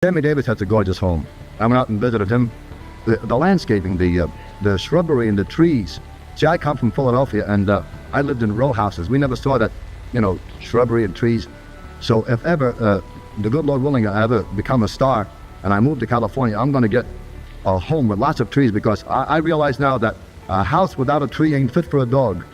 Sammy Davis has a gorgeous home. I went out and visited him. The landscaping, the shrubbery and the trees. See, I come from Philadelphia, and I lived in row houses. We never saw that, shrubbery and trees. So if ever, the good Lord willing, I ever become a star and I move to California, I'm going to get a home with lots of trees, because I realize now that a house without a tree ain't fit for a dog.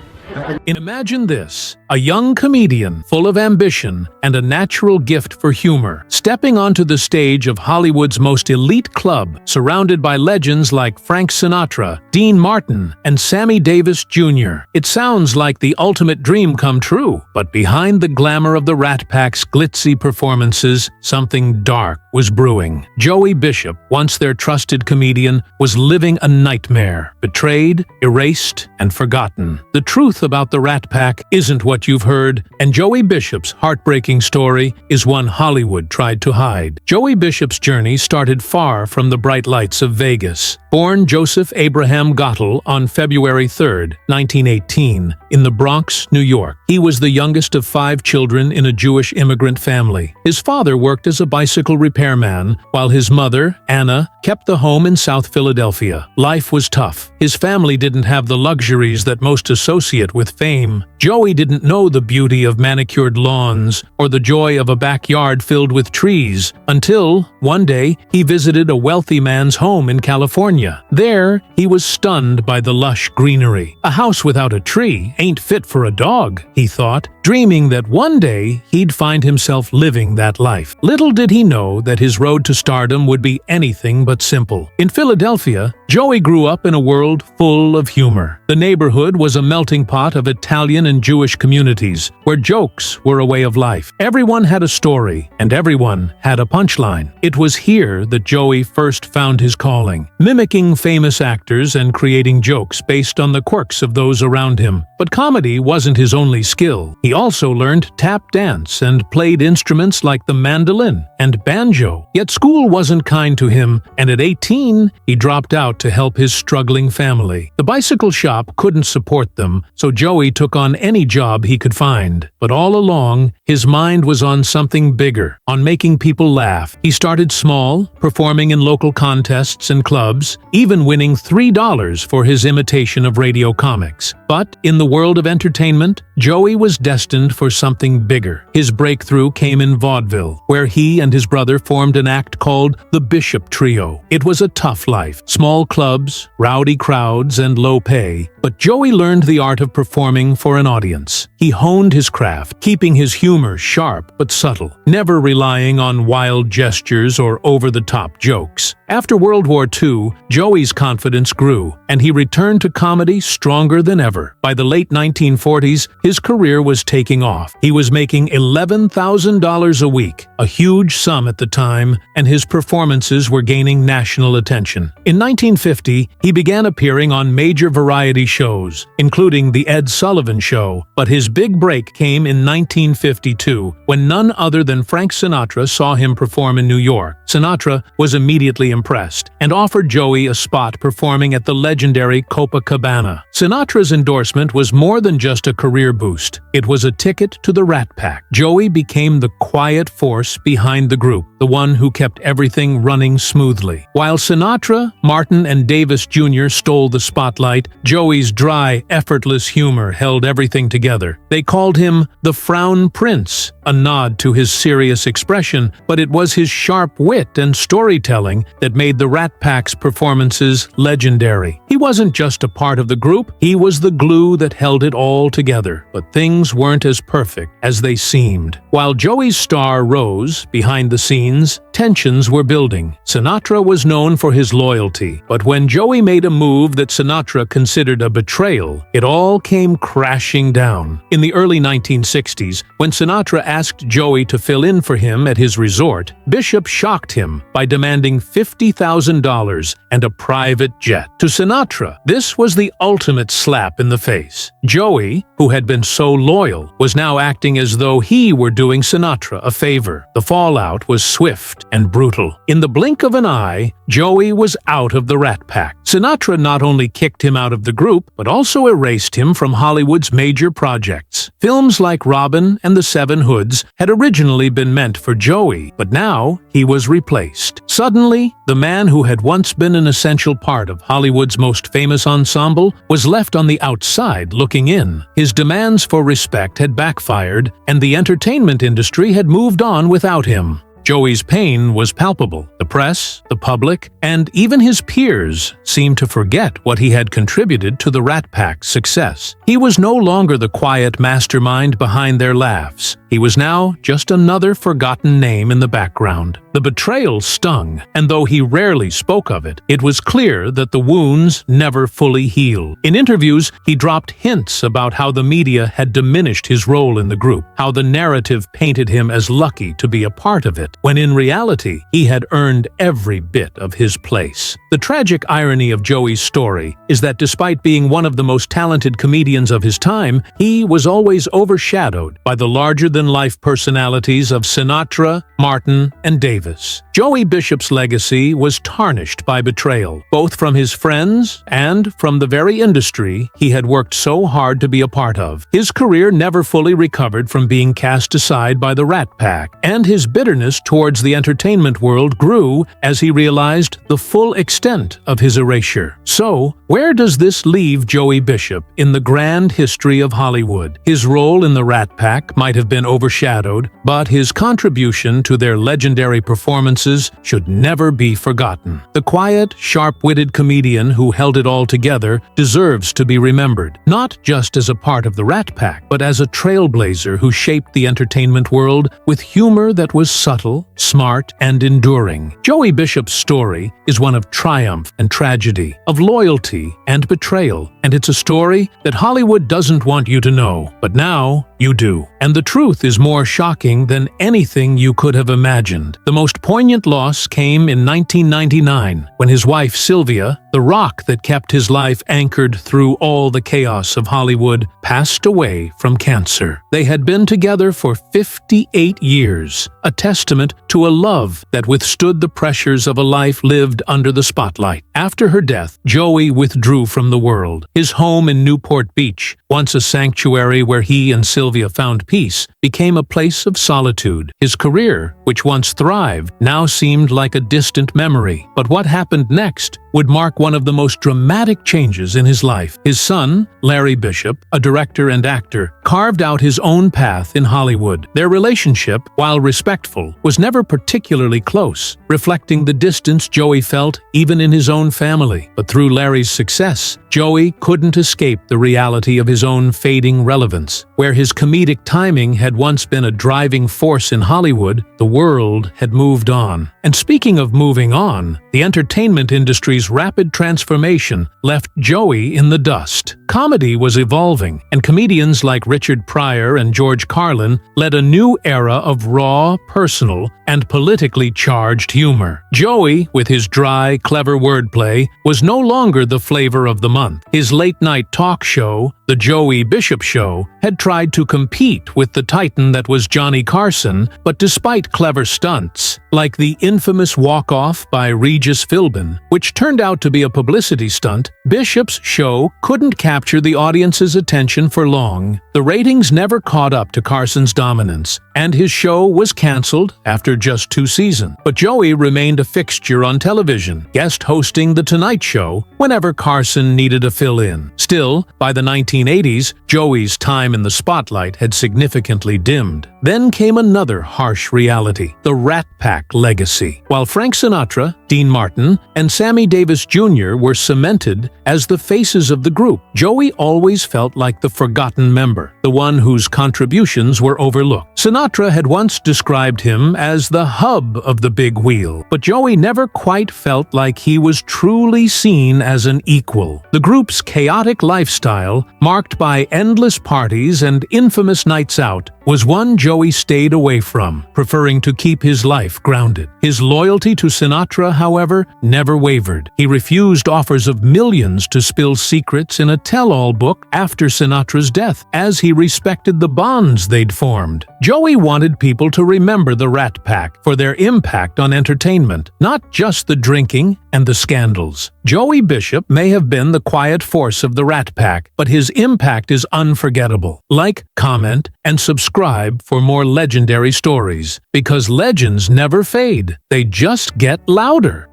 Imagine this, a young comedian full of ambition and a natural gift for humor, stepping onto the stage of Hollywood's most elite club, surrounded by legends like Frank Sinatra, Dean Martin, and Sammy Davis Jr. It sounds like the ultimate dream come true, but behind the glamour of the Rat Pack's glitzy performances, something dark was brewing. Joey Bishop, once their trusted comedian, was living a nightmare, betrayed, erased, and forgotten. The truth about the Rat Pack isn't what you've heard, and Joey Bishop's heartbreaking story is one Hollywood tried to hide. Joey Bishop's journey started far from the bright lights of Vegas. Born Joseph Abraham Gottel on February 3, 1918, in the Bronx, New York. He was the youngest of 5 children in a Jewish immigrant family. His father worked as a bicycle repairman, while his mother, Anna, kept the home in South Philadelphia. Life was tough. His family didn't have the luxuries that most associate with fame. Joey didn't know the beauty of manicured lawns or the joy of a backyard filled with trees until, one day, he visited a wealthy man's home in California. There, he was stunned by the lush greenery. A house without a tree ain't fit for a dog, he thought, dreaming that one day he'd find himself living that life. Little did he know that his road to stardom would be anything but simple. In Philadelphia, Joey grew up in a world full of humor. The neighborhood was a melting pot of Italian and Jewish communities, where jokes were a way of life. Everyone had a story, and everyone had a punchline. It was here that Joey first found his calling, mimicking famous actors and creating jokes based on the quirks of those around him. But comedy wasn't his only skill. He also learned tap dance and played instruments like the mandolin and banjo. Yet school wasn't kind to him, and at 18, he dropped out to help his struggling family. The bicycle shop couldn't support them, so Joey took on any job he could find. But all along, his mind was on something bigger, on making people laugh. He started small, performing in local contests and clubs, even winning $3 for his imitation of radio comics. But in the world of entertainment, Joey was destined for something bigger. His breakthrough came in vaudeville, where he and his brother formed an act called the Bishop Trio. It was a tough life, small clubs, rowdy crowds, and low pay. But Joey learned the art of performing for an audience. He honed his craft, keeping his humor sharp but subtle, never relying on wild gestures or over-the-top jokes. After World War II, Joey's confidence grew, and he returned to comedy stronger than ever. By the late 1940s, his career was taking off. He was making $11,000 a week, a huge sum at the time, and his performances were gaining national attention. In 1950, he began appearing on major variety shows, including The Ed Sullivan Show, but his big break came in 1952, when none other than Frank Sinatra saw him perform in New York. Sinatra was immediately impressed and offered Joey a spot performing at the legendary Copacabana. Sinatra's endorsement was more than just a career boost. It was a ticket to the Rat Pack. Joey became the quiet force behind the group, the one who kept everything running smoothly. While Sinatra, Martin, and Davis Jr. stole the spotlight, Joey's dry, effortless humor held everything together. They called him the Frown Prince, a nod to his serious expression, but it was his sharp wit and storytelling that made the Rat Pack's performances legendary. He wasn't just a part of the group, he was the glue that held it all together. But things weren't as perfect as they seemed. While Joey's star rose behind the scenes, tensions were building. Sinatra was known for his loyalty, but when Joey made a move that Sinatra considered a betrayal, it all came crashing down. In the early 1960s, when Sinatra asked Joey to fill in for him at his resort, Bishop shocked him by demanding $50,000 and a private jet. To Sinatra, this was the ultimate slap in the face. Joey, who had been so loyal, was now acting as though he were doing Sinatra a favor. The fallout was swift and brutal. In the blink of an eye, Joey was out of the Rat Pack. Sinatra not only kicked him out of the group, but also erased him from Hollywood's major projects. Films like Robin and the Seven Hoods had originally been meant for Joey, but now he was replaced. Suddenly, the man who had once been an essential part of Hollywood's most famous ensemble was left on the outside looking in. His demands for respect had backfired, and the entertainment industry had moved on without him. Joey's pain was palpable. The press, the public, and even his peers seemed to forget what he had contributed to the Rat Pack's success. He was no longer the quiet mastermind behind their laughs. He was now just another forgotten name in the background. The betrayal stung, and though he rarely spoke of it, it was clear that the wounds never fully healed. In interviews, he dropped hints about how the media had diminished his role in the group, how the narrative painted him as lucky to be a part of it, when in reality, he had earned every bit of his place. The tragic irony of Joey's story is that despite being one of the most talented comedians of his time, he was always overshadowed by the larger-than-life personalities of Sinatra, Martin, and Davis. Joey Bishop's legacy was tarnished by betrayal, both from his friends and from the very industry he had worked so hard to be a part of. His career never fully recovered from being cast aside by the Rat Pack, and his bitterness towards the entertainment world grew as he realized the full extent of his erasure. So, where does this leave Joey Bishop in the grand history of Hollywood? His role in the Rat Pack might have been overshadowed, but his contribution to their legendary performances should never be forgotten. The quiet, sharp-witted comedian who held it all together deserves to be remembered, not just as a part of the Rat Pack, but as a trailblazer who shaped the entertainment world with humor that was subtle, smart, and enduring. Joey Bishop's story is one of triumph and tragedy, of loyalty and betrayal, and it's a story that Hollywood doesn't want you to know, but now you do. And the truth is more shocking than anything you could have imagined. The most poignant loss came in 1999, when his wife Sylvia, the rock that kept his life anchored through all the chaos of Hollywood, passed away from cancer. They had been together for 58 years, a testament to a love that withstood the pressures of a life lived under the spotlight. After her death, Joey withdrew from the world. His home in Newport Beach, once a sanctuary where he and Sylvia found peace, became a place of solitude. His career, which once thrived, now seemed like a distant memory. But what happened next would mark one of the most dramatic changes in his life. His son, Larry Bishop, a director and actor, carved out his own path in Hollywood. Their relationship, while respectful, was never particularly close, reflecting the distance Joey felt even in his own family. But through Larry's success, Joey couldn't escape the reality of his own fading relevance. Where his comedic timing had once been a driving force in Hollywood, the world had moved on. And speaking of moving on, the entertainment industry's rapid transformation left Joey in the dust. Comedy was evolving, and comedians like Richard Pryor and George Carlin led a new era of raw, personal, and politically charged humor. Joey, with his dry, clever wordplay, was no longer the flavor of the month. His late-night talk show, The Joey Bishop Show, had tried to compete with the titan that was Johnny Carson, but despite clever stunts, like the infamous walk-off by Regis Philbin, which turned out to be a publicity stunt, Bishop's show couldn't capture the audience's attention for long. The ratings never caught up to Carson's dominance, and his show was canceled after just 2 seasons. But Joey remained a fixture on television, guest hosting The Tonight Show whenever Carson needed a fill-in. Still, by the 1980s, Joey's time in the spotlight had significantly dimmed. Then came another harsh reality, the Rat Pack legacy. While Frank Sinatra, Dean Martin, and Sammy Davis Jr. were cemented as the faces of the group, Joey always felt like the forgotten member, the one whose contributions were overlooked. Sinatra had once described him as the hub of the big wheel, but Joey never quite felt like he was truly seen as an equal. The group's chaotic lifestyle marked by endless parties and infamous nights out, was one Joey stayed away from, preferring to keep his life grounded. His loyalty to Sinatra, however, never wavered. He refused offers of millions to spill secrets in a tell-all book after Sinatra's death, as he respected the bonds they'd formed. Joey wanted people to remember the Rat Pack for their impact on entertainment, not just the drinking and the scandals. Joey Bishop may have been the quiet force of the Rat Pack, but his impact is unforgettable. Like, comment, and subscribe for more legendary stories, because legends never fade, they just get louder.